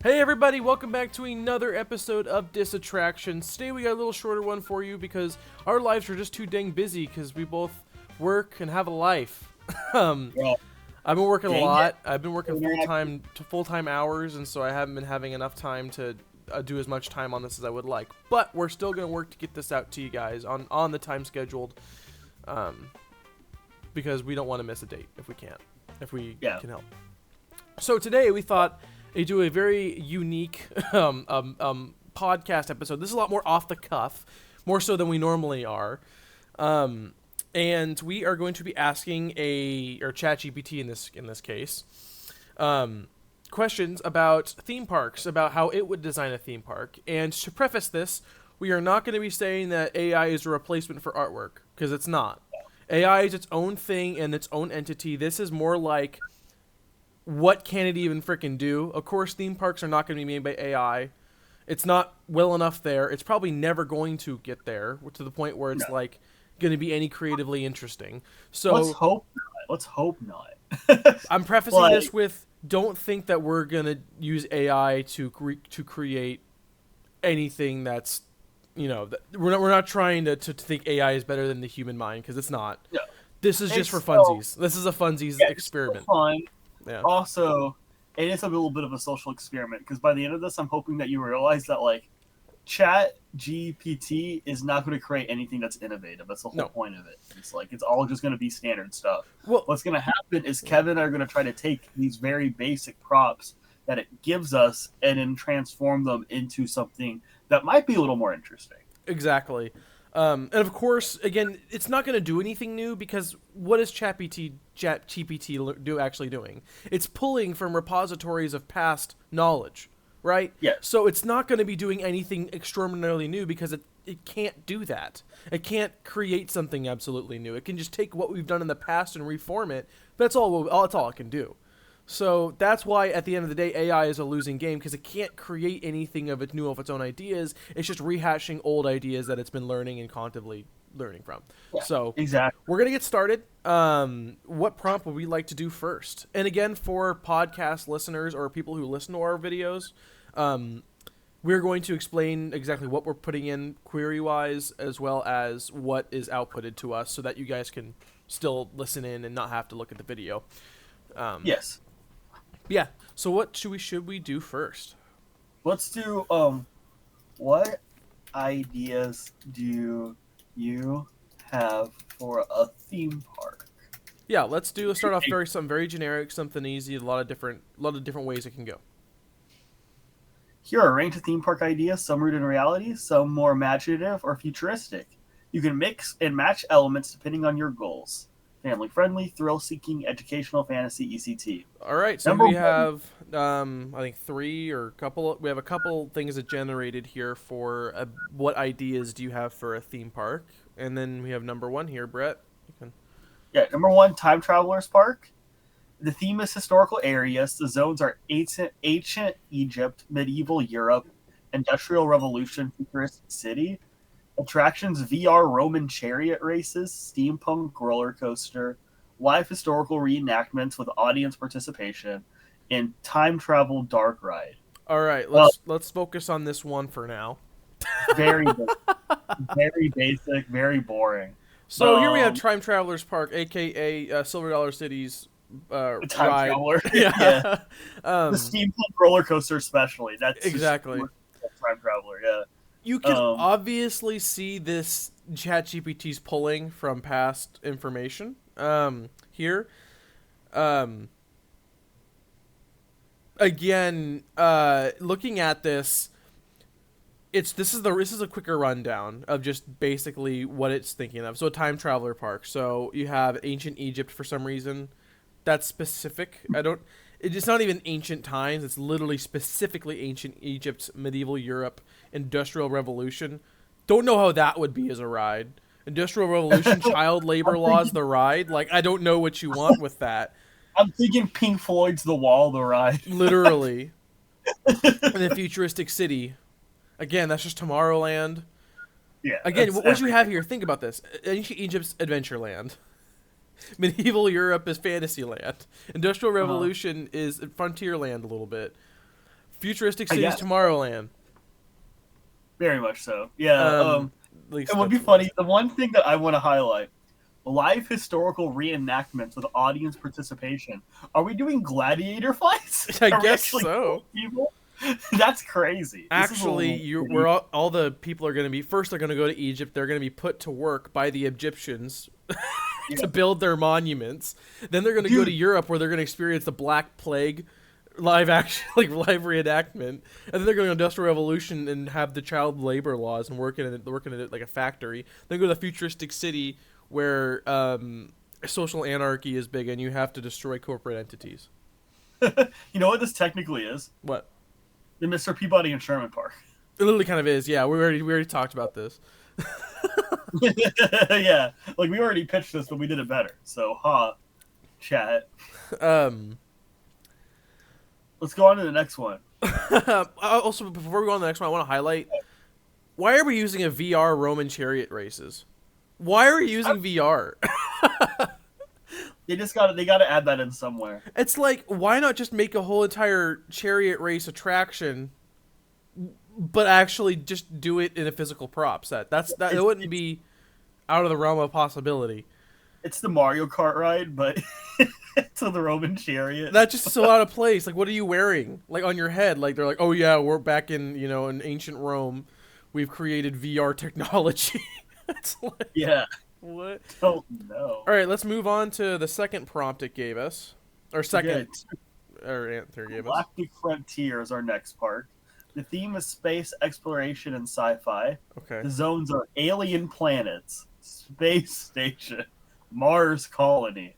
Hey everybody, welcome back to another episode of Disattractions. Today we got a little shorter one for you because our lives are just too dang busy because we both work and have a life. Yeah, I've been working a dang lot. it. I've been working full-time hours, and so I haven't been having enough time to do as much time on this as I would like. But we're still going to work to get this out to you guys on the time scheduled, because we don't want to miss a date if we can help. So today we thought they do a very unique podcast episode. This is a lot more off the cuff, more so than we normally are. And we are going to be asking ChatGPT in this case, questions about theme parks, about how it would design a theme park. And to preface this, we are not going to be saying that AI is a replacement for artwork, because it's not. AI is its own thing and its own entity. This is more like, what can it even freaking do? Of course, theme parks are not going to be made by AI. It's not well enough there. It's probably never going to get there to the point where it's like going to be any creatively interesting. So let's hope not. Let's hope not. I'm prefacing this with, don't think that we're going to use AI to create anything that's, that we're not trying to think AI is better than the human mind, because it's not. No. This is just for funsies. This is a funsies experiment. It's fun. Yeah. Also, it is a little bit of a social experiment, because by the end of this, I'm hoping that you realize that ChatGPT is not going to create anything that's innovative. That's the whole point of it. It's all just going to be standard stuff. Well, what's going to happen is Kevin and I are going to try to take these very basic props that it gives us and then transform them into something that might be a little more interesting. Exactly. And of course, again, it's not going to do anything new, because what is ChatGPT actually doing? It's pulling from repositories of past knowledge, right? Yeah. So it's not going to be doing anything extraordinarily new, because it can't do that. It can't create something absolutely new. It can just take what we've done in the past and reform it. That's all it can do. So that's why, at the end of the day, AI is a losing game, because it can't create anything of its own ideas. It's just rehashing old ideas that it's been learning and constantly learning from. Yeah, so exactly. We're going to get started. What prompt would we like to do first? And again, for podcast listeners or people who listen to our videos, we're going to explain exactly what we're putting in query-wise, as well as what is outputted to us, so that you guys can still listen in and not have to look at the video. Yes. Yeah. So what should we do first? Let's do what ideas do you have for a theme park? Yeah, let's start off something very generic, something easy, a lot of different ways it can go. Here are a range of theme park ideas, some rooted in reality, some more imaginative or futuristic. You can mix and match elements depending on your goals. Family-friendly, thrill-seeking, educational, fantasy, ECT. All right, so we have, I think we have a couple things that generated here for what ideas do you have for a theme park? And then we have number one here, Brett. Yeah, number one, Time Travelers Park. The theme is historical areas. The zones are ancient Egypt, medieval Europe, Industrial Revolution, futuristic city. Attractions: VR Roman chariot races, steampunk roller coaster, live historical reenactments with audience participation, and time travel dark ride. All right, let's focus on this one for now. Very basic, very boring. So here we have Time Travelers Park, aka Silver Dollar City's Time ride. Traveler. Yeah. The steampunk roller coaster, especially. That's exactly Time Traveler. Yeah. You can obviously see this ChatGPT's pulling from past information. Here, again, looking at this, this is a quicker rundown of just basically what it's thinking of. So, a time traveler park. So you have ancient Egypt for some reason. That's specific. It's not even ancient times. It's literally specifically ancient Egypt, medieval Europe, Industrial Revolution. Don't know how that would be as a ride. Industrial Revolution, child labor laws, the ride. I don't know what you want with that. I'm thinking Pink Floyd's The Wall, the ride. Literally. In a futuristic city. Again, that's just Tomorrowland. Yeah. Again, what you have here, think about this. Ancient Egypt's Adventureland. Medieval Europe is Fantasyland. Industrial Revolution is Frontierland a little bit. Futuristic I cities guess Tomorrowland. very much so. Yeah. At least It would be that's what it funny. The one thing that I want to highlight: live historical reenactments with audience participation. Are we doing gladiator fights? is. I Are we guess actually so. killing people? That's crazy. This is a Actually, little you pretty. where all the people are going to be first. They're going to go to Egypt. They're going to be put to work by the Egyptians Yeah. to build their monuments. Then they're going to go to Dude, Europe where they're going to experience the Black Plague, live action like live reenactment, and then they're going to Industrial Revolution and have the child labor laws and working in it like a factory. Then go to the futuristic city where social anarchy is big and you have to destroy corporate entities. you know what this technically is? What? The Mr. Peabody and Sherman Park. It literally kind of is. Yeah, we already talked about this. Yeah, like we already pitched this, but we did it better. So, chat. Um, Let's go on to the next one. also, before we go on to the next one, I want to highlight why are we using a VR Roman chariot races? Why are we using VR? They gotta add that in somewhere. It's like, why not just make a whole entire chariot race attraction, but actually just do it in a physical prop set? It wouldn't be out of the realm of possibility. It's the Mario Kart ride, but to the Roman chariot. That's just so out of place. Like, what are you wearing? Like on your head? Like they're like, oh yeah, we're back in in ancient Rome. We've created VR technology. It's like, Yeah. what? Oh no. All right, let's move on to the second prompt it gave us, or second, Okay, or answer gave us. Galactic Frontier is our next park. The theme is space exploration and sci-fi. Okay. The zones are alien planets, space station, Mars colony.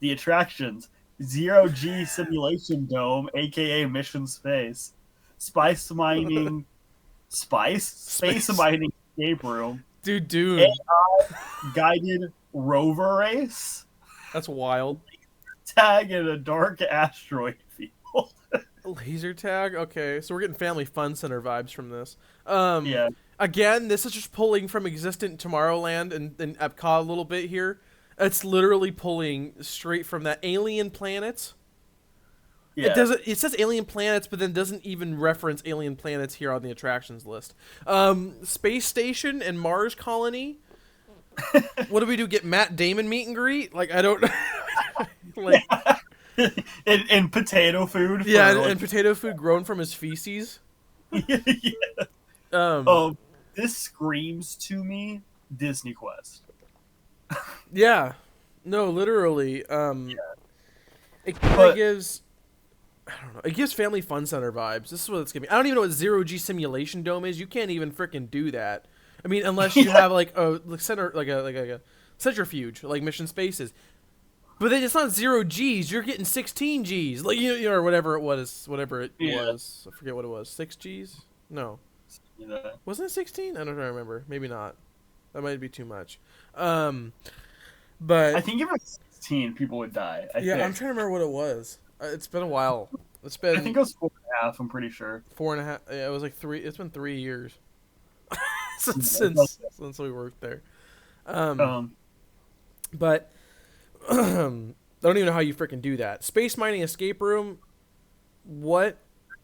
The attractions: Zero G Simulation Dome, aka Mission Space, Spice Mining, Space Mining Escape Room, Dude, AI Guided Rover Race, that's wild. Tag in a dark asteroid field. Laser tag. Okay, so we're getting Family Fun Center vibes from this. Yeah, Again, this is just pulling from existent Tomorrowland and Epcot a little bit here. It's literally pulling straight from that alien planets. yeah. It doesn't. It says alien planets, but then doesn't even reference alien planets here on the attractions list. Space station and Mars colony. What do we do? Get Matt Damon meet and greet? Like I don't. like and potato food. yeah, For, and potato food grown from his feces. yeah. This screams to me Disney Quest. Yeah, no, literally. It kind of But gives. I don't know. It gives Family Fun Center vibes. This is what it's giving me. I don't even know what Zero G Simulation Dome is. You can't even freaking do that. I mean, unless you have like a center, like a centrifuge, like Mission Spaces. But then it's not 0 Gs. You're getting 16 Gs, like or whatever it was. I forget what it was. 6 Gs? No, wasn't it 16? I don't remember. Maybe not. That might be too much. But I think if it was 16, people would die. I yeah, think. I'm trying to remember what it was. It's been a while. It's I been think it was 4.5. I'm pretty sure. 4.5. Yeah, it was like 3. It's been 3 years since Yeah, since we worked there. Um, But I don't even know how you freaking do that. Space mining escape room. What?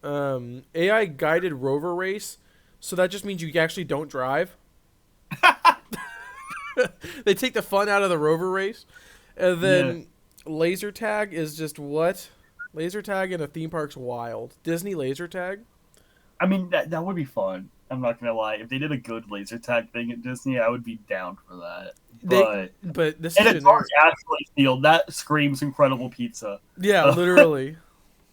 AI guided rover race. So that just means you actually don't drive. They take the fun out of the rover race, and then laser tag is just what? Laser tag in a theme park's wild. Disney laser tag. I mean, that would be fun. I'm not gonna lie. If they did a good laser tag thing at Disney, I would be down for that. But this And is a dark asteroid field that screams Incredible Pizza. yeah, literally.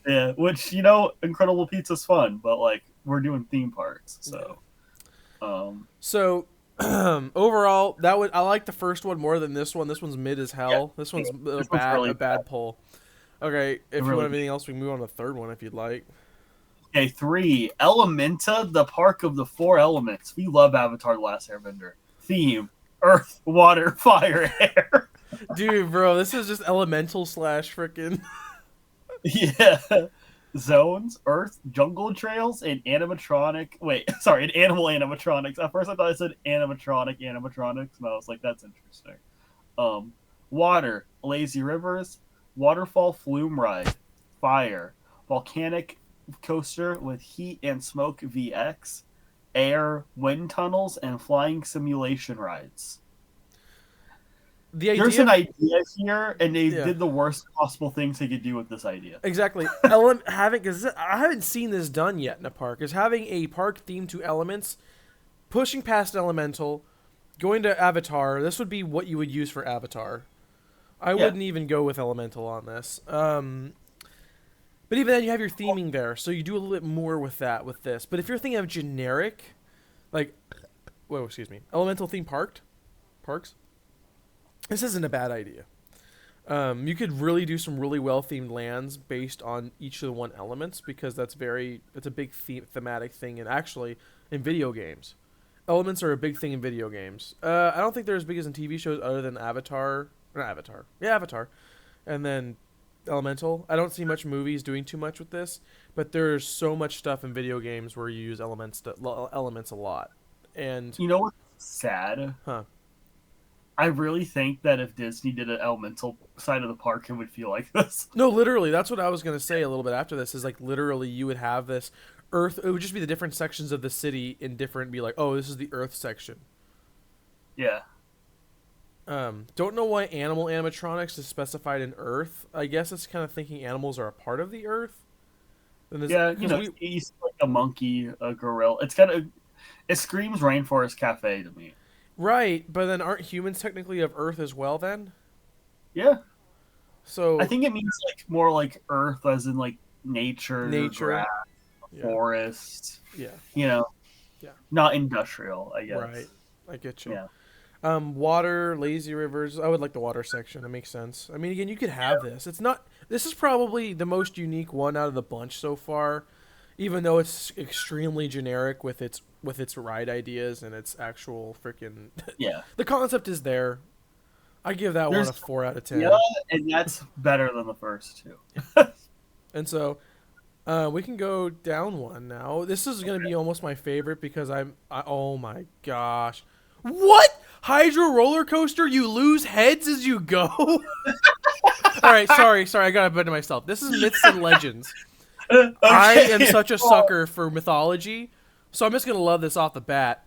Yeah, which Incredible Pizza's fun, but like we're doing theme parks, so. So overall, I like the first one more than this one. This one's mid as hell. Yeah, This one's this a bad really a bad pull. Okay, if you really want anything else, we can move on to the third one if you'd like. Okay, 3. Elementa, the Park of the Four Elements. We love Avatar: The Last Airbender. Theme: Earth, Water, Fire, Air. Dude, bro, this is just elemental slash freaking. Yeah. Zones: Earth, Jungle Trails, and animatronic. Wait, sorry, and animal animatronics. At first, I thought I said animatronics, and I was like, that's interesting. Water: Lazy Rivers, Waterfall Flume Ride, Fire, Volcanic coaster with heat and smoke VX, air, wind tunnels, and flying simulation rides. The There's idea an of idea here, and they yeah, did the worst possible things they could do with this idea. exactly. Having because I haven't seen this done yet in a park is having a park themed to elements, pushing past elemental, going to Avatar. This would be what you would use for Avatar. I Yeah. wouldn't even go with elemental on this. But even then, you have your theming there, so you do a little bit more with that with this. But if you're thinking of generic, like, whoa, excuse me, elemental theme parks, this isn't a bad idea. You could really do some really well themed lands based on each of the one elements because it's a big thematic thing, and actually in video games, elements are a big thing in video games. I don't think they're as big as in TV shows other than Avatar, and then Elemental. I don't see much movies doing too much with this, but there's so much stuff in video games where you use elements a lot, and You know what's sad? huh. I really think that if Disney did an elemental side of the park, it would feel like this. No, literally, that's what I was gonna say a little bit after this. Is like literally, you would have this Earth. It would just be the different sections of the city in different. Be like, oh, this is the Earth section. Yeah. Don't know why animal animatronics is specified in Earth. I guess it's kind of thinking animals are a part of the Earth. Yeah, he's like a monkey, a gorilla. It screams Rainforest Cafe to me. right, but then aren't humans technically of Earth as well? Then, Yeah. I so think it means like more like Earth as in like nature, nature, grass, yeah, forest, yeah, you know, yeah, not industrial, I guess. right. I get you. Yeah. Water, lazy rivers. I would like the water section. That makes sense. I mean, again, you could have this. It's not. This is probably the most unique one out of the bunch so far, even though it's extremely generic with its ride ideas and its actual freaking. Yeah. The concept is there. I give that one There's a 4 out of 10. yeah, and that's better than the first two. And so, we can go down one now. This is gonna be almost my favorite because oh my gosh, what? Hydro roller coaster? You lose heads as you go. All right, sorry, I got to myself. This is myths and legends. Okay. I am such a sucker for mythology, so I'm just gonna love this off the bat.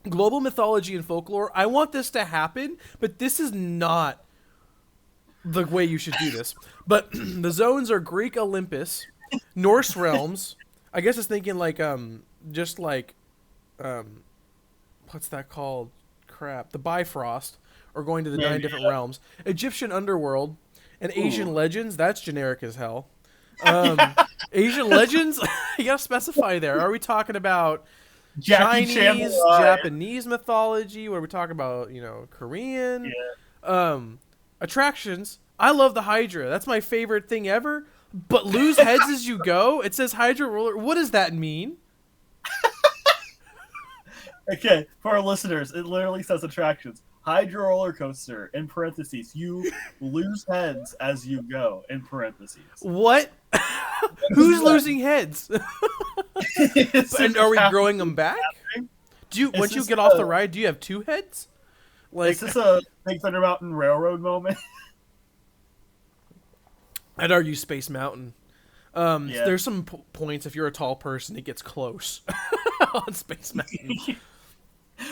Global mythology and folklore. I want this to happen, but this is not the way you should do this. But the zones are Greek Olympus, Norse realms. I guess it's thinking like just like what's that called? Crap, the Bifrost, or going to the 9 different realms. Egyptian underworld and Asian legends. That's generic as hell. Asian legends. You gotta specify there. Are we talking about Jackie Chinese, Chan, Japanese mythology? What are we talking about? Korean. Yeah. Attractions. I love the Hydra. That's my favorite thing ever. But lose heads as you go. It says Hydra roller. What does that mean? Okay, for our listeners, it literally says attractions. Hydro roller coaster, in parentheses. You lose heads as you go, in parentheses. What? Who's losing heads? And are we growing them back? Once you get off the ride, do you have 2 heads? Like, is this a Big Thunder Mountain Railroad moment? I'd argue Space Mountain. Yeah. There's some points if you're a tall person, it gets close on Space Mountain.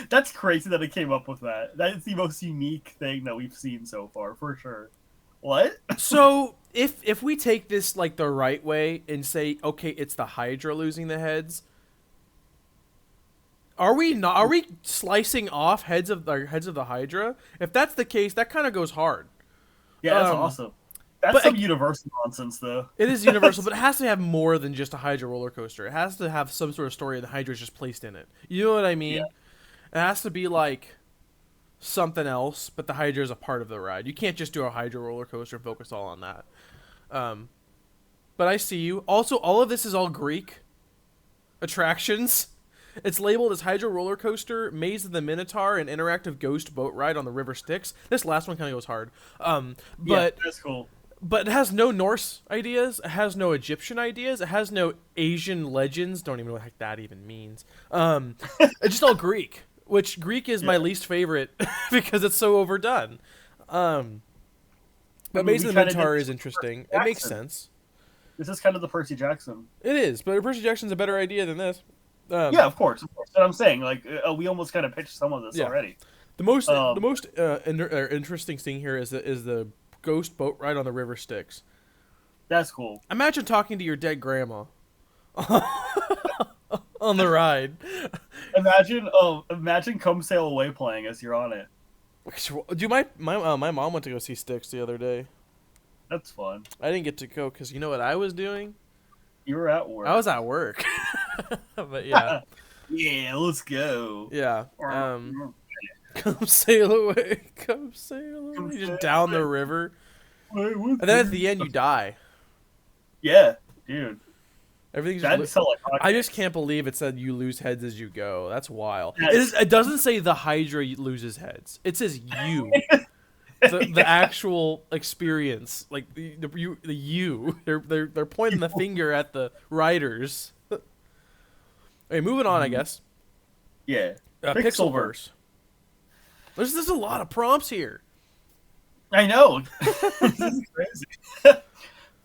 That's crazy that it came up with that. That is the most unique thing that we've seen so far, for sure. What? So if we take this like the right way and say, okay, it's the Hydra losing the heads, are we slicing off heads of the Hydra? If that's the case, that kind of goes hard. Yeah, that's awesome. That's some universal nonsense, though. It is universal, but it has to have more than just a Hydra roller coaster. It has to have some sort of story, and the Hydra is just placed in it. You know what I mean? Yeah. It has to be like something else, but the Hydra is a part of the ride. You can't just do a Hydra roller coaster and focus all on that. But I see you. Also, all of this is all Greek attractions. It's labeled as Hydro Roller Coaster, Maze of the Minotaur, and Interactive Ghost Boat Ride on the River Styx. This last one kind of goes hard. Yeah, that's cool. But it has no Norse ideas. It has no Egyptian ideas. It has no Asian legends. Don't even know what the heck that even means. It's just all Greek, which Greek is my least favorite because it's so overdone. But Maze of the Minotaur is interesting. It makes sense. This is kind of the Percy Jackson. It is, but Percy Jackson's a better idea than this. Yeah, of course, of course. But I'm saying, like, we almost kind of pitched some of this Yeah. already. The most interesting thing here is the ghost boat ride on the river Styx. That's cool. Imagine talking to your dead grandma on the ride. Imagine Come Sail Away playing as you're on it. Do my mom went to go see Styx the other day. That's fun. I didn't get to go because you know what I was doing? You were at work. I was at work. But yeah, Yeah, let's go. yeah. Come sail away, come sail away. Just down the river, and then at the end you die. Yeah, dude. Everything's That'd just. sell like I hotcakes. just can't believe it said you lose heads as you go. That's wild. Yes. It doesn't say the Hydra loses heads. It says you. The actual experience, like the you. They're pointing the finger at the writers. Okay, moving on, I guess. Yeah. Pixelverse. There's a lot of prompts here. I know. This is crazy.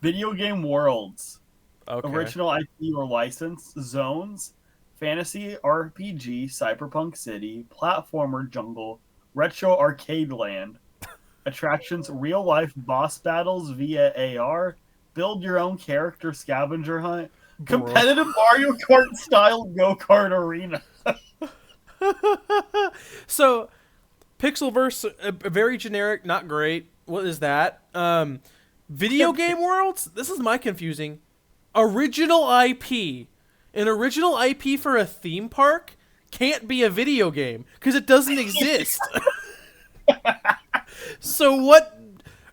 Video game worlds. Okay. Original IP or license. Zones. Fantasy RPG. Cyberpunk City. Platformer jungle. Retro arcade land. Attractions. Real life boss battles via AR. Build your own character scavenger hunt. Competitive Mario Kart style go-kart arena. So, Pixelverse, very generic, not great. What is that? Video game worlds? This is my confusing. Original IP. An original IP for a theme park can't be a video game because it doesn't exist. So what?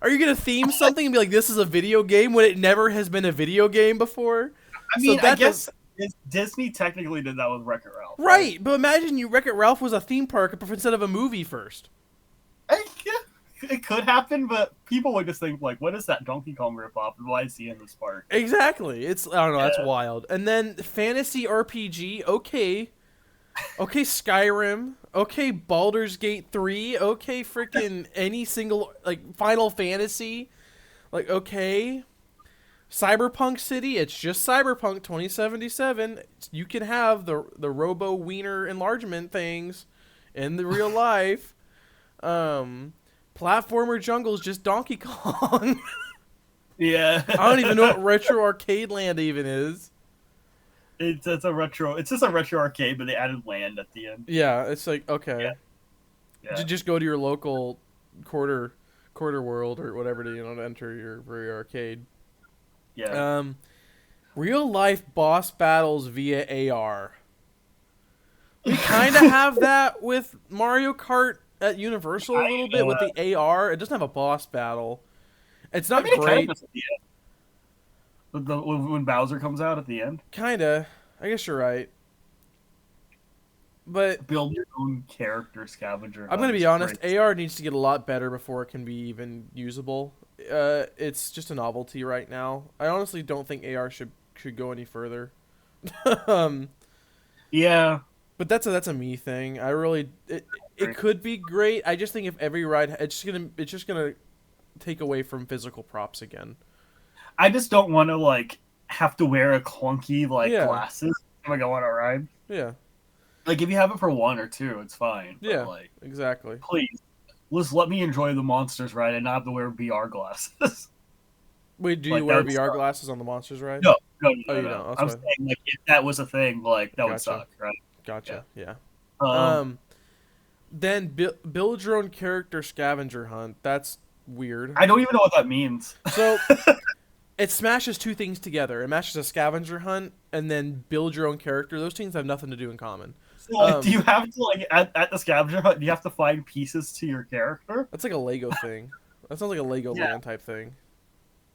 Are you going to theme something and be like, this is a video game when it never has been a video game before? I mean, So I guess Disney technically did that with Wreck-It Ralph. Right, but imagine Wreck-It Ralph was a theme park instead of a movie first. It could happen, but people would just think, like, what is that Donkey Kong ripoff? Why is he in this park? Exactly. I don't know, that's Yeah. wild. And then fantasy RPG, okay. Okay, Skyrim. Okay, Baldur's Gate 3. Okay, freaking any single, like, Final Fantasy. Like, okay. Cyberpunk City, it's just Cyberpunk 2077. You can have the Robo Wiener enlargement things in the real life. Platformer Jungle's just Donkey Kong. Yeah. I don't even know what Retro Arcade Land even is. It's just a retro arcade, but they added land at the end. Yeah, it's like, okay. Yeah. Just go to your local quarter world or whatever to enter your arcade. Yeah. Real life boss battles via AR. We kind of have that with Mario Kart at Universal a little bit with the AR. It doesn't have a boss battle. It's not great. When Bowser comes out at the end. Kinda. I guess you're right. But Build your own character scavenger. I'm going to be honest, AR needs to get a lot better before it can be even usable. It's just a novelty right now. I honestly don't think AR should go any further. Yeah. But that's a me thing. It could be great. I just think if every ride it's just gonna take away from physical props again. I just don't want to like have to wear a clunky glasses when I go on a ride. Yeah. Like if you have it for 1 or 2, it's fine. Yeah. But, like, Exactly. please, just let me enjoy the monsters ride and not have to wear VR glasses. Wait, do you wear VR glasses on the Monsters ride? No. Oh, you don't. That's I'm fine. saying like if that was a thing, like that would Gotcha. suck, right? Gotcha. Yeah. Yeah. Then build your own character scavenger hunt. That's weird. I don't even know what that means. So it smashes two things together. It matches a scavenger hunt and then build your own character. Those things have nothing to do in common. So, like, do you have to at the scavenger hunt? Do you have to find pieces to your character? That's like a Lego thing. That sounds like a Lego Land type thing.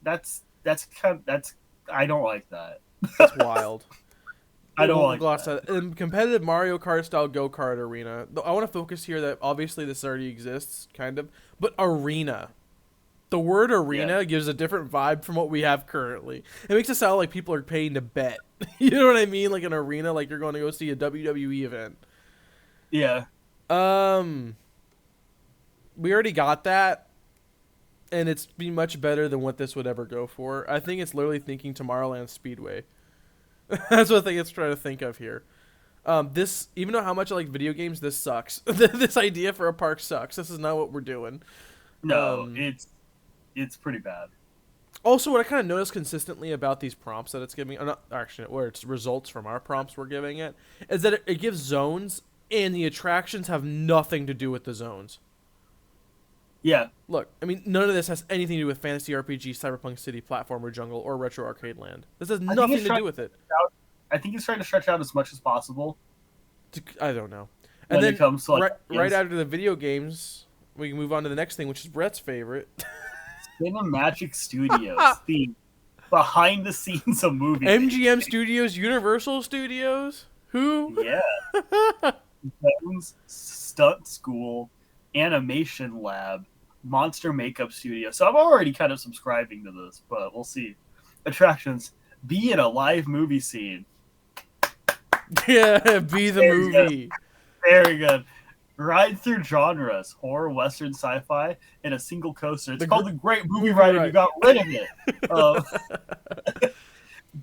That's I don't like that. That's wild. I don't like that. In competitive Mario Kart style go-kart arena, I want to focus here that obviously this already exists, kind of, but arena. The word arena gives a different vibe from what we have currently. It makes it sound like people are paying to bet. You know what I mean? Like an arena, like you're going to go see a WWE event. Yeah. We already got that. and it's be much better than what this would ever go for. I think it's literally thinking Tomorrowland Speedway. That's what I think it's trying to think of here. This, even though how much I like video games, this sucks. This idea for a park sucks. This is not what we're doing. No, Um, it's pretty bad. Also, what I kind of noticed consistently about these prompts that it's giving, or not actually, where it's results from our prompts we're giving it, is that it gives zones, and the attractions have nothing to do with the zones. Yeah, Look, I mean, none of this has anything to do with fantasy RPG, cyberpunk city, platformer jungle, or retro arcade land. This has I think nothing it's to trying do with it. out. I think it's trying to stretch out as much as possible I don't know. And when it then comes to like right games. after the video games, we can move on to the next thing, which is Brett's favorite. Cinemagic Studios, the behind the scenes of movie MGM Studios, Universal Studios. Who? Yeah, Bones Stunt School, Animation Lab, Monster Makeup Studio. So I'm already kind of subscribing to this, but we'll see. Attractions: be in a live movie scene. Yeah, be the Very good. movie. Very good. Ride through genres: horror, western, sci-fi, in a single coaster. It's called the Great Movie Ride, and you got rid of it.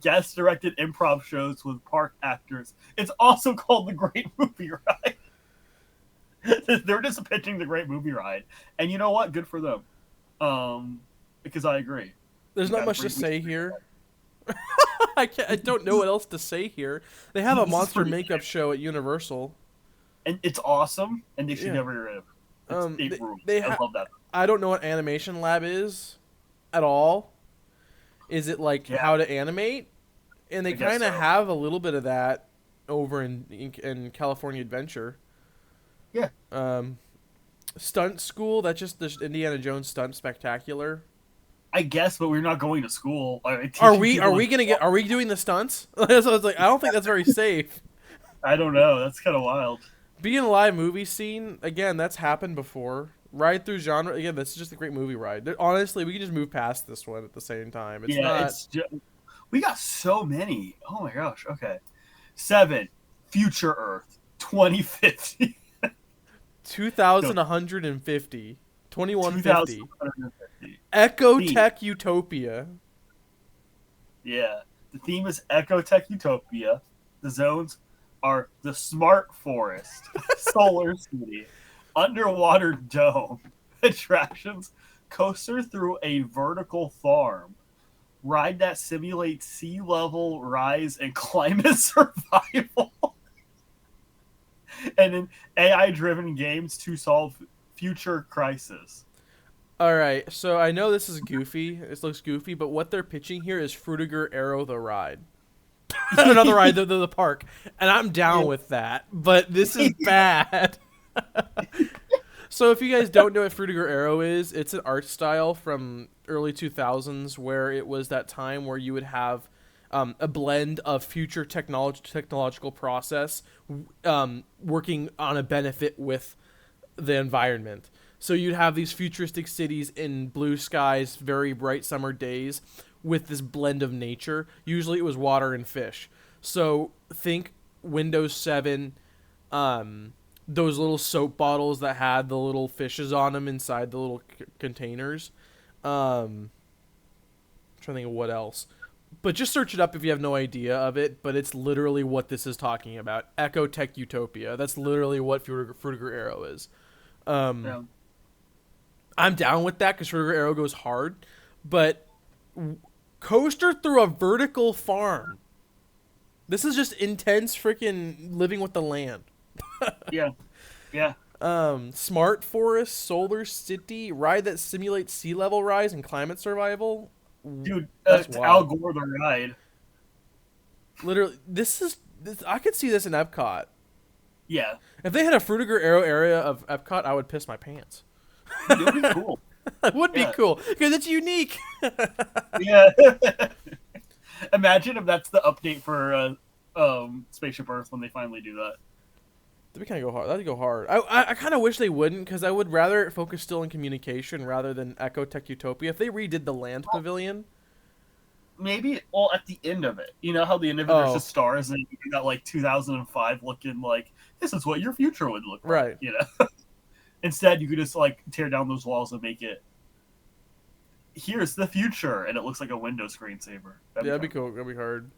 Guest directed improv shows with park actors. It's also called the Great Movie Ride. They're just pitching the Great Movie Ride, and you know what? Good for them. Because I agree. There's You not got a much to great say movie here. ride. I don't know what else to say here. They have a This is monster pretty makeup good. show at Universal. And it's awesome, and they should Yeah. never get rid of it. It rules. They I love that. I don't know what Animation Lab is at all. Is it like Yeah. how to animate? And they I guess kind of so. have a little bit of that over in California Adventure. Yeah. Stunt School, that's just the Indiana Jones Stunt Spectacular. I guess, but we're not going to school. Are we are we doing the stunts? So I was like, I don't think that's very safe. I don't know. That's kind of wild. Being a live movie scene, again, that's happened before. Ride through genre, again, this is just a great movie ride. Honestly, we can just move past this one at the same time. It's Yeah, not. it's just, we got so many. Oh my gosh. Okay. 7. Future Earth 2050. 2,150. 2150. 2150. Ecotech Utopia. Yeah. The theme is Ecotech Utopia. The zones are the Smart Forest, Solar City, Underwater Dome, attractions, coaster through a vertical farm, ride that simulates sea level rise and climate survival, and then AI driven games to solve future crisis. All right, so I know this is goofy. This looks goofy, but what they're pitching here is Frutiger Arrow the ride. Another ride, the park. And I'm down with that, but this is bad. So if you guys don't know what Frutiger Arrow is, it's an art style from early 2000s where it was that time where you would have a blend of future technological process working on a benefit with the environment. So you'd have these futuristic cities in blue skies, very bright summer days with this blend of nature. Usually it was water and fish. So think Windows 7, those little soap bottles that had the little fishes on them inside the little containers. I'm trying to think of what else. But just search it up if you have no idea of it. But it's literally what this is talking about. Ecotech Utopia. That's literally what Frutiger Arrow is. Yeah. I'm down with that because Frutiger Arrow goes hard. But coaster through a vertical farm. This is just intense freaking living with the land. Yeah. Yeah. Smart Forest, Solar City, ride that simulates sea level rise and climate survival. Dude, That's it's wild. Al Gore the ride. Literally, this. I could see this in Epcot. Yeah. If they had a Frutiger Arrow area of Epcot, I would piss my pants. It would be cool. That would be Yeah. cool because it's unique. Yeah. Imagine if that's the update for Spaceship Earth when they finally do that. That'd kind of go hard. That'd go hard. I kind of wish they wouldn't because I would rather it focus still on communication rather than Ecotech Utopia. If they redid the land pavilion, Maybe all at the end of it. You know how the end of it there's just stars and you got like 2005 looking like this is what your future would look like. right? You know. Instead, you could just like tear down those walls and make it here's the future, and it looks like a Windows screensaver. Yeah, that'd be cool. That'd be hard.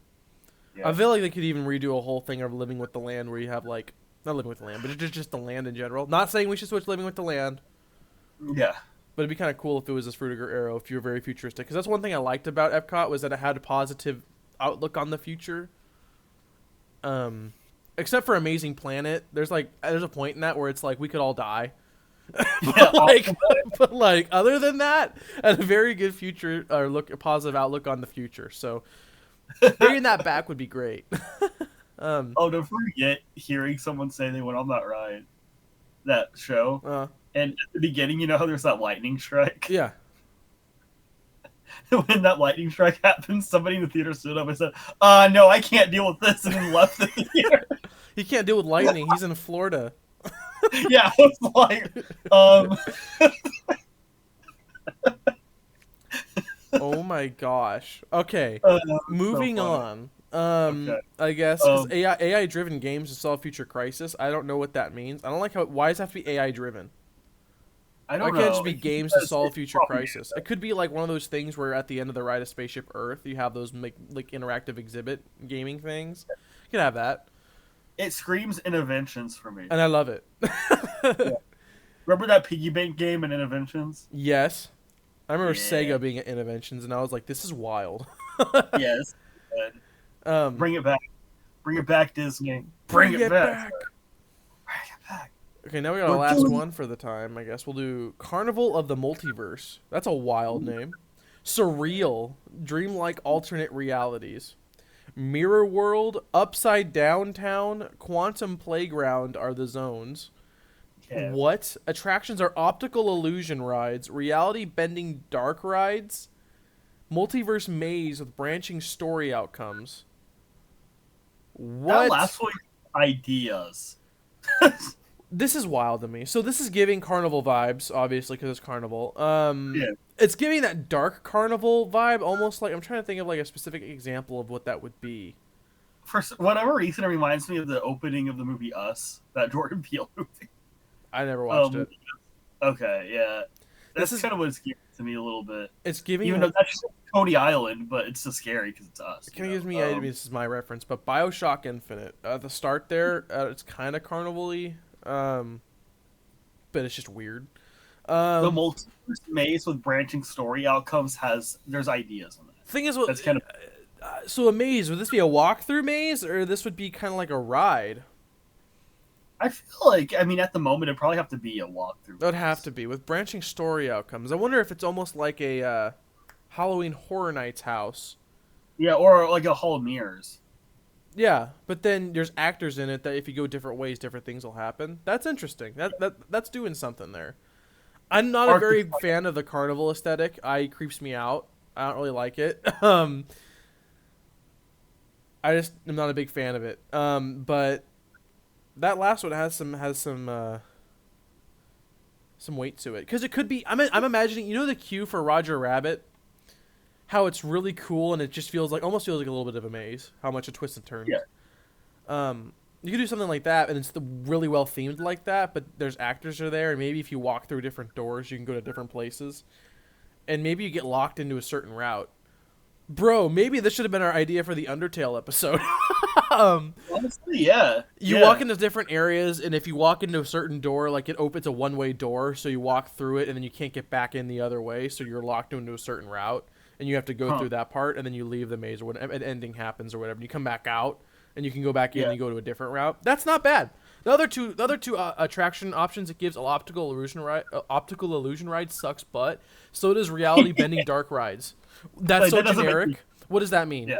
Yeah. I feel like they could even redo a whole thing of living with the land, where you have like not living with the land, but just the land in general. Not saying we should switch living with the land, Yeah. but it'd be kind of cool if it was this Fruitiger arrow, if you were very futuristic. Because that's one thing I liked about Epcot was that it had a positive outlook on the future. Except for Amazing Planet, there's a point in that where it's like we could all die. Yeah. but like other than that, a very good future or a positive outlook on the future. So bringing that back would be great. Oh, don't forget hearing someone say they went on that ride, that show, and at the beginning, you know how there's that lightning strike? Yeah. When that lightning strike happened, somebody in the theater stood up and said, no, I can't deal with this," and then left the theater. He can't deal with lightning. He's in Florida. Yeah, I was like, Oh my gosh. Okay. Moving so on. Okay. I guess 'cause AI driven games to solve future crisis. I don't know what that means. I don't like how. Why does it have to be AI driven? I Why don't can't it know. just be games to solve future crisis? It could be like one of those things where at the end of the ride of Spaceship Earth, you have those like interactive exhibit gaming things. You can have that, It screams Interventions for me. and I love it. Yeah. Remember that piggy bank game in Interventions? Yes, I remember Yeah. Sega being at Interventions, and I was like, "This is wild." Yes. Um, Bring it back. Bring it back, Disney. Bring it back. Bring it back. Okay, now we got our last one for the time. I guess we'll do Carnival of the Multiverse. That's a wild name. Surreal, dreamlike alternate realities. Mirror World, Upside Down Town, Quantum Playground are the zones. Yeah. What? Attractions are optical illusion rides, reality bending dark rides, multiverse maze with branching story outcomes. What? That last one, ideas. This is wild to me. So this is giving carnival vibes, obviously, because it's carnival. Yeah. It's giving that dark carnival vibe, almost like I'm trying to think of like a specific example of what that would be. For whatever reason, it reminds me of the opening of the movie Us, that Jordan Peele movie. I never watched it. Okay, yeah. That's This is- kind of what it's giving to me a little bit. It's giving. Even though that's just Coney Island, but it's just scary because it's Us. It kind of gives me. I mean, this is my reference, but BioShock Infinite. At the start there, it's kind of carnival-y, but it's just weird. The multiverse maze with branching story outcomes there's ideas in that. Thing is, what That's kind of so a maze, would this be a walkthrough maze, or this would be kind of like a ride? I feel like, I mean, at the moment, it'd probably have to be a walkthrough. That would have to be with branching story outcomes. I wonder if it's almost like a Halloween Horror Nights house. Yeah, or like a Hall of Mirrors. Yeah, but then there's actors in it that if you go different ways, different things will happen. That's interesting. That's doing something there. I'm not a very fan of the carnival aesthetic. It creeps me out. I don't really like it. I just am not a big fan of it. But that last one has some weight to it because it could be. I'm imagining, you know, the queue for Roger Rabbit, how it's really cool and it just almost feels like a little bit of a maze. How much it twists and turns. Yeah. You could do something like that, and it's really well themed like that. But there's actors are there, and maybe if you walk through different doors, you can go to different places, and maybe you get locked into a certain route. Bro, maybe this should have been our idea for the Undertale episode. Honestly, yeah. You walk into different areas, and if you walk into a certain door, like it opens a one-way door, so you walk through it, and then you can't get back in the other way, so you're locked into a certain route, and you have to go through that part, and then you leave the maze, or whatever, an ending happens, or whatever, and you come back out, and you can go back in and you go to a different route. That's not bad. The other two attraction options it gives, optical illusion ride sucks butt. So does reality bending dark rides. That's so generic. What does that mean? Yeah.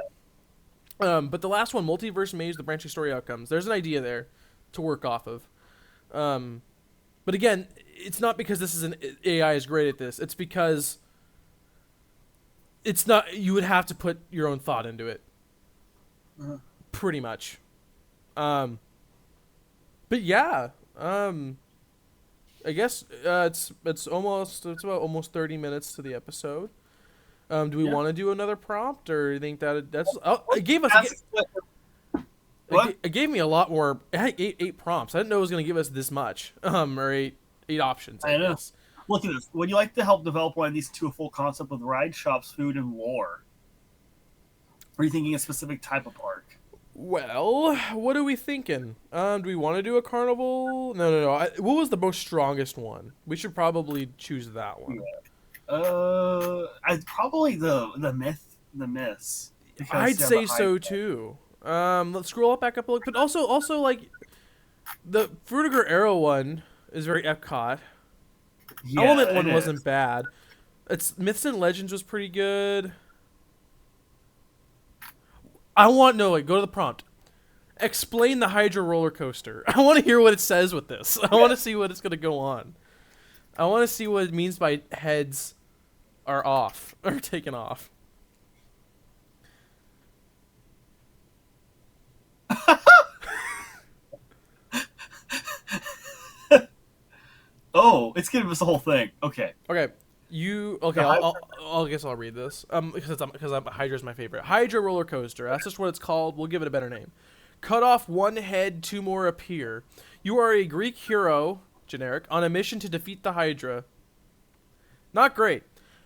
But the last one, multiverse maze, the branching story outcomes. There's an idea there to work off of. But again, it's not because AI is great at this. It's because it's not. You would have to put your own thought into it. Pretty much. But yeah. I guess it's about almost 30 minutes to the episode. Do we want to do another prompt, or do you think that's? Oh, it gave us. It gave me a lot more. It had eight prompts. I didn't know it was going to give us this much. Or eight options. I know. Guess. Look at this. Would you like to help develop one of these to a full concept with ride shops, food, and lore? Or are you thinking a specific type of park? Well, what are we thinking? Do we want to do a carnival? No. What was the most strongest one? We should probably choose that Yeah. one. I'd probably the myths because I'd you have the say high. so too. Let's scroll up back up a little, but also like the Fruitiger Arrow one is very Epcot. Yeah, Element one it wasn't is. bad. It's Myths and Legends was pretty good. I want no like go to the prompt. Explain the Hydra roller coaster. I want to hear what it says with this. I want to see what it's gonna go on. I want to see what it means by heads are off or taken off. Oh, it's giving us the whole thing. Okay. Okay, okay? The high. I guess I'll read this. Because Hydra's my favorite. Hydra roller coaster. That's just what it's called. We'll give it a better name. Cut off one head, two more appear. You are a Greek hero, generic, on a mission to defeat the Hydra. Not great.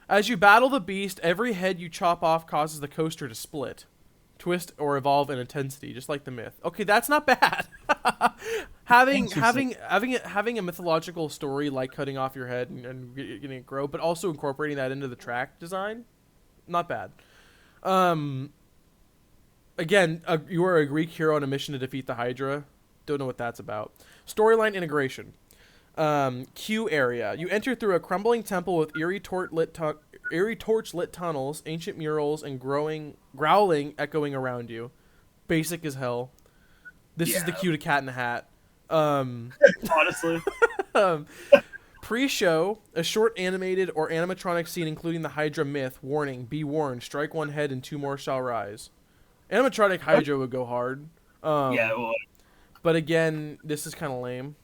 As you battle the beast, every head you chop off causes the coaster to split, twist, or evolve in intensity, just like the myth. Okay, that's not bad. having a mythological story like cutting off your head and getting it grow, but also incorporating that into the track design, not bad. Again, you are a Greek hero on a mission to defeat the Hydra. Don't know what that's about. Storyline integration. Queue area. You enter through a crumbling temple with eerie torch-lit tunnels, ancient murals, and growling echoing around you. Basic as hell. This is the Yeah. queue to Cat in the Hat. Honestly. Pre-show, a short animated or animatronic scene including the Hydra myth. Warning, be warned, strike one head and two more shall rise. Animatronic Hydra would go hard. Yeah. Well, But again, this is kind of lame.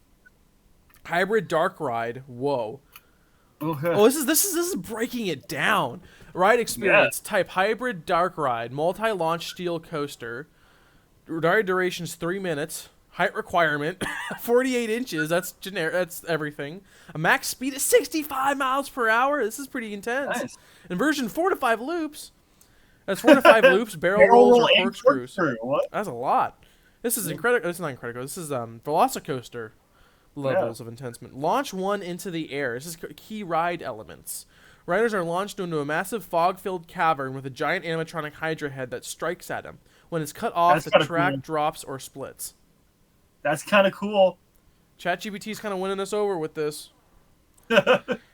Hybrid dark ride. Whoa. okay. Oh, this is breaking it down. Ride experience. Type hybrid dark ride. Multi-launch steel coaster. Ride duration's 3 minutes. Height requirement 48 inches. That's generic. That's everything. A max speed of 65 miles per hour. This is pretty intense. Nice. Inversion 4 to 5 loops. That's 4 to 5 loops. Barrel rolls or corkscrews. What? That's a lot. This is incredible. This is not Incredicoaster. This is Velocicoaster levels of intensement. Launch one into the air. This is key ride elements. Riders are launched into a massive fog-filled cavern with a giant animatronic Hydra head that strikes at him. When it's cut off, That's the kinda track cool. drops or splits. That's kind of cool. ChatGPT is kind of winning us over with this.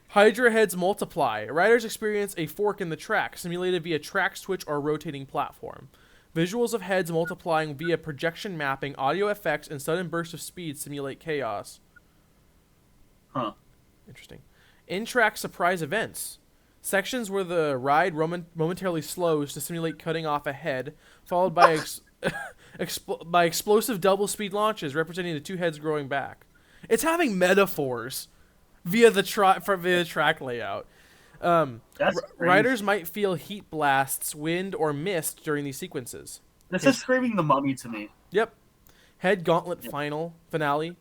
Hydra heads multiply. Riders experience a fork in the track, simulated via track switch or rotating platform. Visuals of heads multiplying via projection mapping, audio effects, and sudden bursts of speed simulate chaos. Huh. Interesting. In-track surprise events. Sections where the ride momentarily slows to simulate cutting off a head, followed by by explosive double-speed launches representing the two heads growing back. It's having metaphors via the track layout. That's Riders might feel heat blasts, wind, or mist during these sequences. This is screaming the mummy to me. Yep. Head gauntlet finale.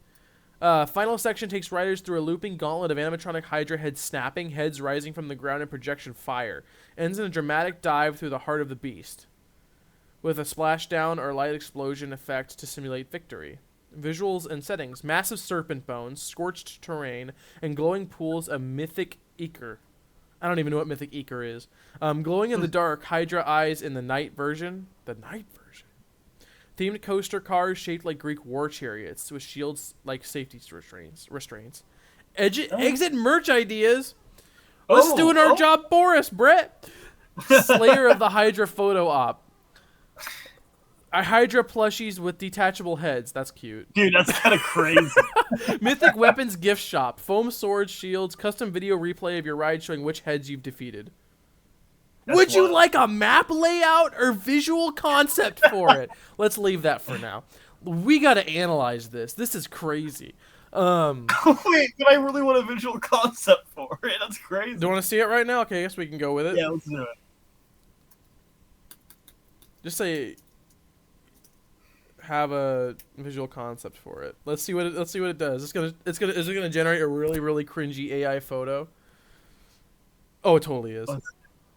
Final section takes riders through a looping gauntlet of animatronic Hydra heads snapping, heads rising from the ground and projection fire. Ends in a dramatic dive through the heart of the beast, with a splashdown or light explosion effect to simulate victory. Visuals and settings. Massive serpent bones, scorched terrain, and glowing pools of mythic ichor. I don't even know what mythic ichor is. Glowing in the dark, Hydra eyes in the night version. The night version. Themed coaster cars shaped like Greek war chariots with shields like safety restraints. Exit merch ideas. Let's doing our job for us, Brett. Slayer of the Hydra photo op. A Hydra plushies with detachable heads. That's cute. Dude, that's kind of crazy. Mythic weapons gift shop. Foam swords, shields, custom video replay of your ride showing which heads you've defeated. Would you like a map layout or visual concept for it? Let's leave that for now. We got to analyze this. This is crazy. Wait, but I really want a visual concept for it. That's crazy. Do you want to see it right now? Okay, I guess we can go with it. Yeah, let's do it. Just say... have a visual concept for it. Let's see what it does. Is it gonna generate a really really cringy AI photo? Oh, it totally is.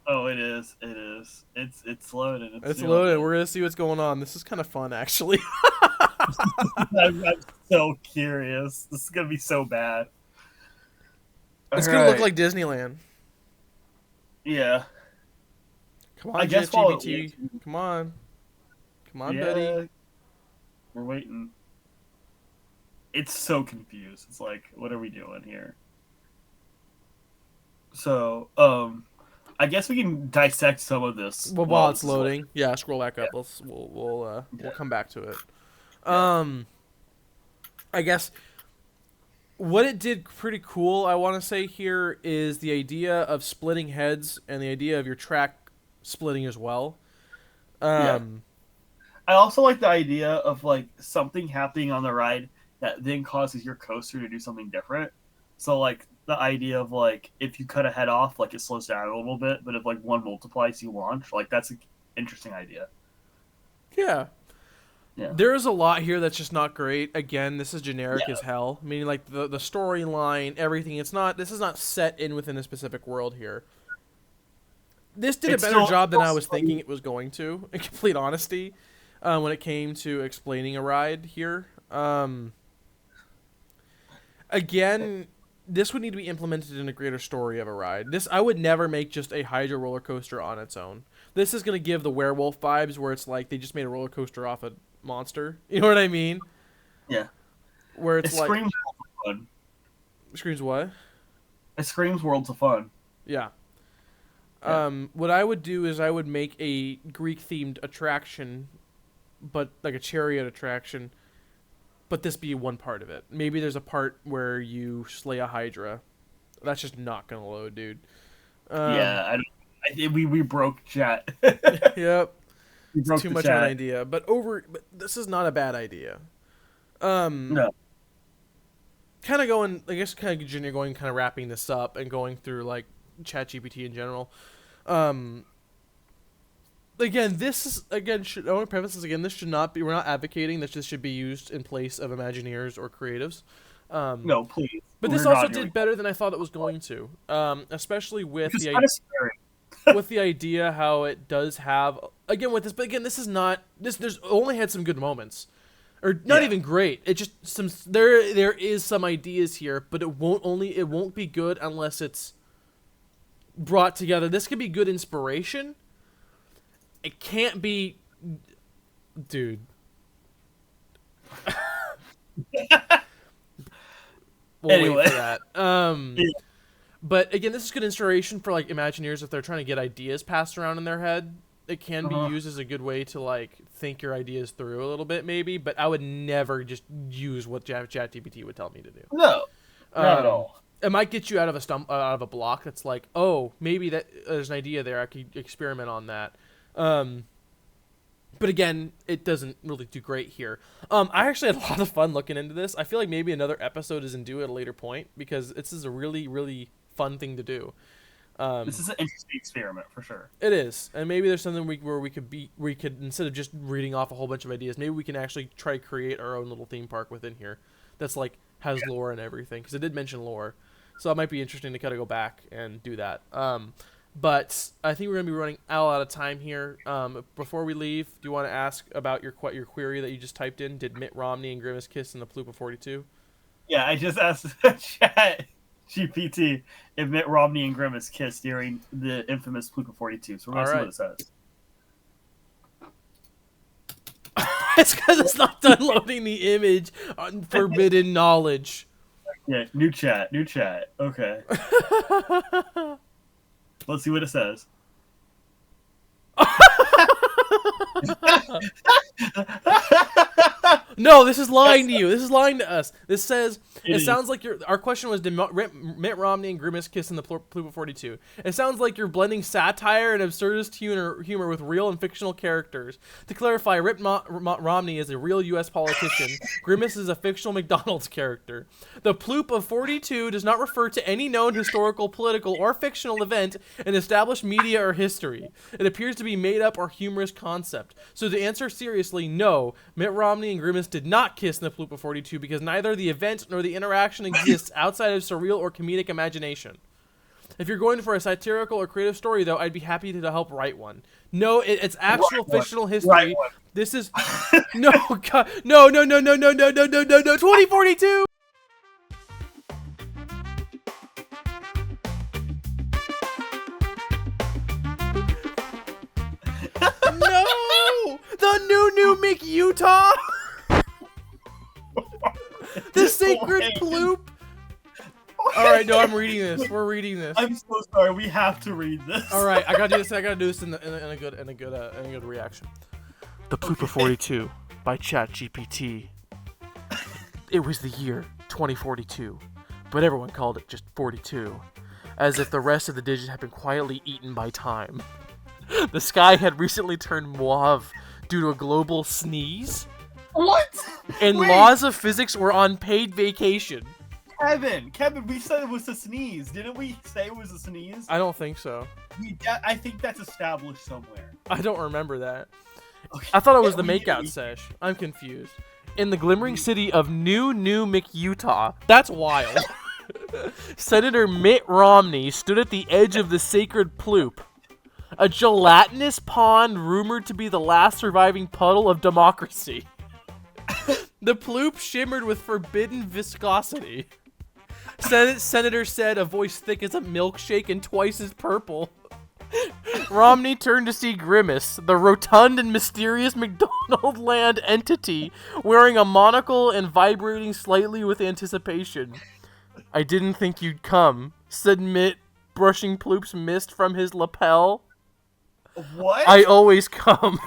Oh, it is. It is. It's loaded. It's It's doing loaded. it. We're gonna see what's going on. This is kind of fun, actually. I'm so curious. This is gonna be so bad. All It's gonna look right. like Disneyland. Yeah. Come I on, guess while it ChatGPT. waits, Come on, buddy. yeah, we're waiting. It's so confused. It's like, what are we doing here? So, I guess we can dissect some of this Well, while while it's this is loading. loading, yeah, scroll back Yeah. up. We'll Yeah. come back to it. Yeah. I guess what it did pretty cool, I want to say here, is the idea of splitting heads and the idea of your track splitting as well. Yeah. Um, I also like the idea of like something happening on the ride that then causes your coaster to do something different. So like the idea of like if you cut a head off, like it slows down a little bit, but if like one multiplies, you launch. Like that's an interesting idea. yeah, Yeah. there's a lot here that's just not great. Again, this is generic Yeah. as hell. Meaning like the storyline, everything. This is not set in within a specific world here. This did It's a better still job than I was thinking it was going to, in complete honesty, when it came to explaining a ride here. Again, this would need to be implemented in a greater story of a ride. This I would never make just a Hydro roller coaster on its own. This is going to give the werewolf vibes where it's like they just made a roller coaster off a monster. You know what I mean? Yeah. Where It it's like screams worlds of fun. screams what? It screams worlds of fun. Yeah. Yeah. What I would do is I would make a Greek themed attraction, but like a chariot attraction, but this be one part of it. Maybe there's a part where you slay a Hydra. That's just not gonna load, dude. Yeah. We broke chat. Yep. We broke Too the much chat. of an idea, but this is not a bad idea. No. Kind of going, I guess, kind of Virginia going, kind of wrapping this up and going through like ChatGPT in general. Again, this is again. I want to preface this again. This should not be. We're not advocating that this should be used in place of Imagineers or creatives. No, please. But this We're also not doing did better than I thought it was going to. Especially with It's the kind of scary. with the idea how it does have again with this. But again, this is not this. There's only had some good moments, or not Yeah. even great. It just some there is some ideas here, but it won't be good unless it's brought together. This could be good inspiration. It can't be, dude. We'll Anyway. wait for that. Yeah. But again, this is good inspiration for like Imagineers if they're trying to get ideas passed around in their head. It can be used as a good way to like think your ideas through a little bit, maybe. But I would never just use what ChatGPT would tell me to do. No, not at all. It might get you out of out of a block. That's like, oh, maybe that there's an idea there. I could experiment on that. But again, it doesn't really do great here. I actually had a lot of fun looking into this. I feel like maybe another episode is due at a later point because this is a really, really fun thing to do. This is an interesting experiment for sure. It is, and maybe there's something where we could instead of just reading off a whole bunch of ideas, maybe we can actually try to create our own little theme park within here. That's like has lore and everything because it did mention lore, so it might be interesting to kind of go back and do that. But I think we're gonna be running out of time here. Before we leave, do you want to ask about your query that you just typed in? Did Mitt Romney and Grimace kiss in the Plupa 42? Yeah, I just asked Chat GPT if Mitt Romney and Grimace kissed during the infamous Plupa 42. So we're gonna see what it says. It's because it's not done loading the image on forbidden knowledge. Yeah, new chat. Okay. Let's see what it says. No, this is lying to you. This is lying to us. This says it is. sounds like our question was, did Mitt Romney and Grimace kiss in the Pluto 42? It sounds like you're blending satire and absurdist humor with real and fictional characters. To clarify, Romney is a real U.S. politician. Grimace is a fictional McDonald's character. The Ploop of 42 does not refer to any known historical, political, or fictional event in established media or history. It appears to be made up or humorous concept. So to answer seriously, no, Mitt Romney and Grimace did not kiss in the Ploop of 42 because neither the event nor the interaction exists outside of surreal or comedic imagination. If you're going for a satirical or creative story, though, I'd be happy to help write one. No, it's actual fictional history. This is no, God, no, 2042. No, the new Mick Utah. The sacred Ploop. All right, no, I'm reading this. We're reading this. I'm so sorry. We have to read this. All right, I gotta do this. I gotta do this in a good reaction. The Ploop of 42 by ChatGPT. It was the year 2042, but everyone called it just 42, as if the rest of the digits had been quietly eaten by time. The sky had recently turned mauve due to a global sneeze. What? And Wait. laws of physics were on paid vacation. Kevin, we said it was a sneeze. Didn't we say it was a sneeze? I don't think so. I think that's established somewhere. I don't remember that. Okay. I thought it was the makeout sesh. I'm confused. In the glimmering city of New Mick, Utah. That's wild. Senator Mitt Romney stood at the edge of the sacred Ploop, a gelatinous pond rumored to be the last surviving puddle of democracy. The Ploop shimmered with forbidden viscosity. Senator said, a voice thick as a milkshake and twice as purple. Romney turned to see Grimace, the rotund and mysterious McDonald Land entity, wearing a monocle and vibrating slightly with anticipation. I didn't think you'd come, said Mitt, brushing Ploop's mist from his lapel. What? I always come,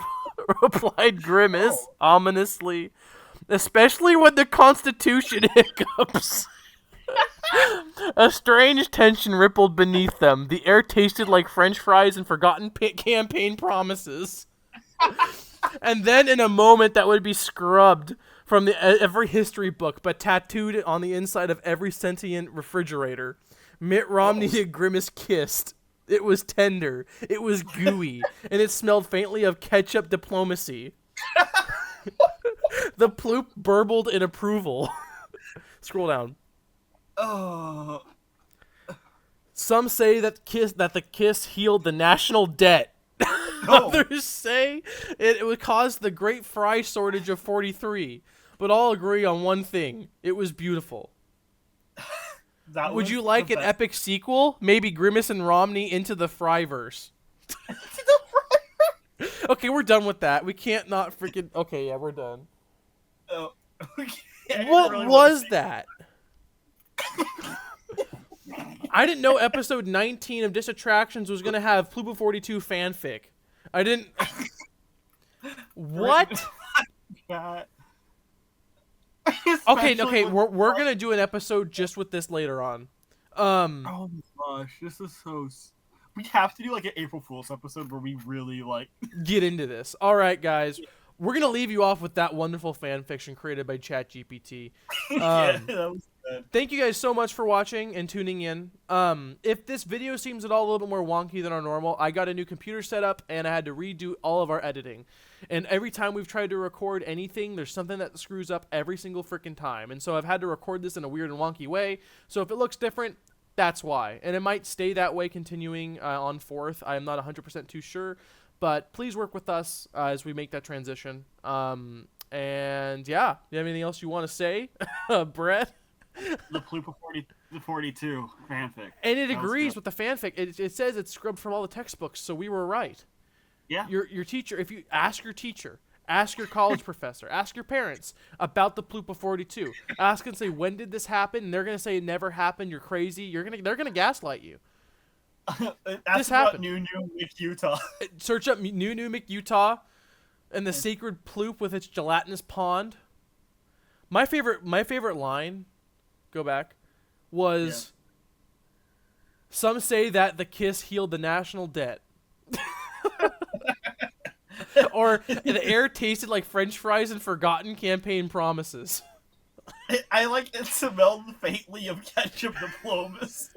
replied Grimace, ominously. Especially when the Constitution hiccups. A strange tension rippled beneath them. The air tasted like French fries and forgotten campaign promises. And then, in a moment that would be scrubbed from every history book, but tattooed on the inside of every sentient refrigerator, Mitt Romney and Grimace kissed. It was tender, it was gooey, and it smelled faintly of ketchup diplomacy. The Ploop burbled in approval. Scroll down. Oh. Some say that the kiss healed the national debt. Oh. Others say it would cause the great fry shortage of 43. But all agree on one thing. It was beautiful. Would you like an epic sequel? Maybe Grimace and Romney into the Fryverse. Okay, we're done with that. We can't not freaking... Okay, yeah, we're done. Oh, okay. What really was that? I didn't know episode 19 of Disattractions was going to have Pluto 42 fanfic. I didn't... What? Okay, we're going to do an episode just with this later on. Oh my gosh, this is so... We have to do like an April Fool's episode where we really like... Get into this. All right, guys. We're going to leave you off with that wonderful fan fiction created by ChatGPT. Yeah, that was good. Thank you guys so much for watching and tuning in. If this video seems at all a little bit more wonky than our normal, I got a new computer set up and I had to redo all of our editing. And every time we've tried to record anything, there's something that screws up every single freaking time. And so I've had to record this in a weird and wonky way. So if it looks different, that's why. And it might stay that way continuing on 4th. I'm not 100% too sure. But please work with us as we make that transition. And yeah, you have anything else you want to say, Brett? The Pluto 42 fanfic. And it agrees with the fanfic. It says it's scrubbed from all the textbooks, so we were right. Yeah. Your teacher, if you ask your teacher, ask your college professor, ask your parents about the Pluto 42. Ask and say, when did this happen? And they're gonna say it never happened. You're crazy. They're gonna gaslight you. This happened. New Mick, Utah. Search up New Mick, Utah, and the sacred Ploop with its gelatinous pond. My favorite line, go back, was some say that the kiss healed the national debt. Or the air tasted like French fries and forgotten campaign promises. I like it smelled faintly of ketchup diplomacy.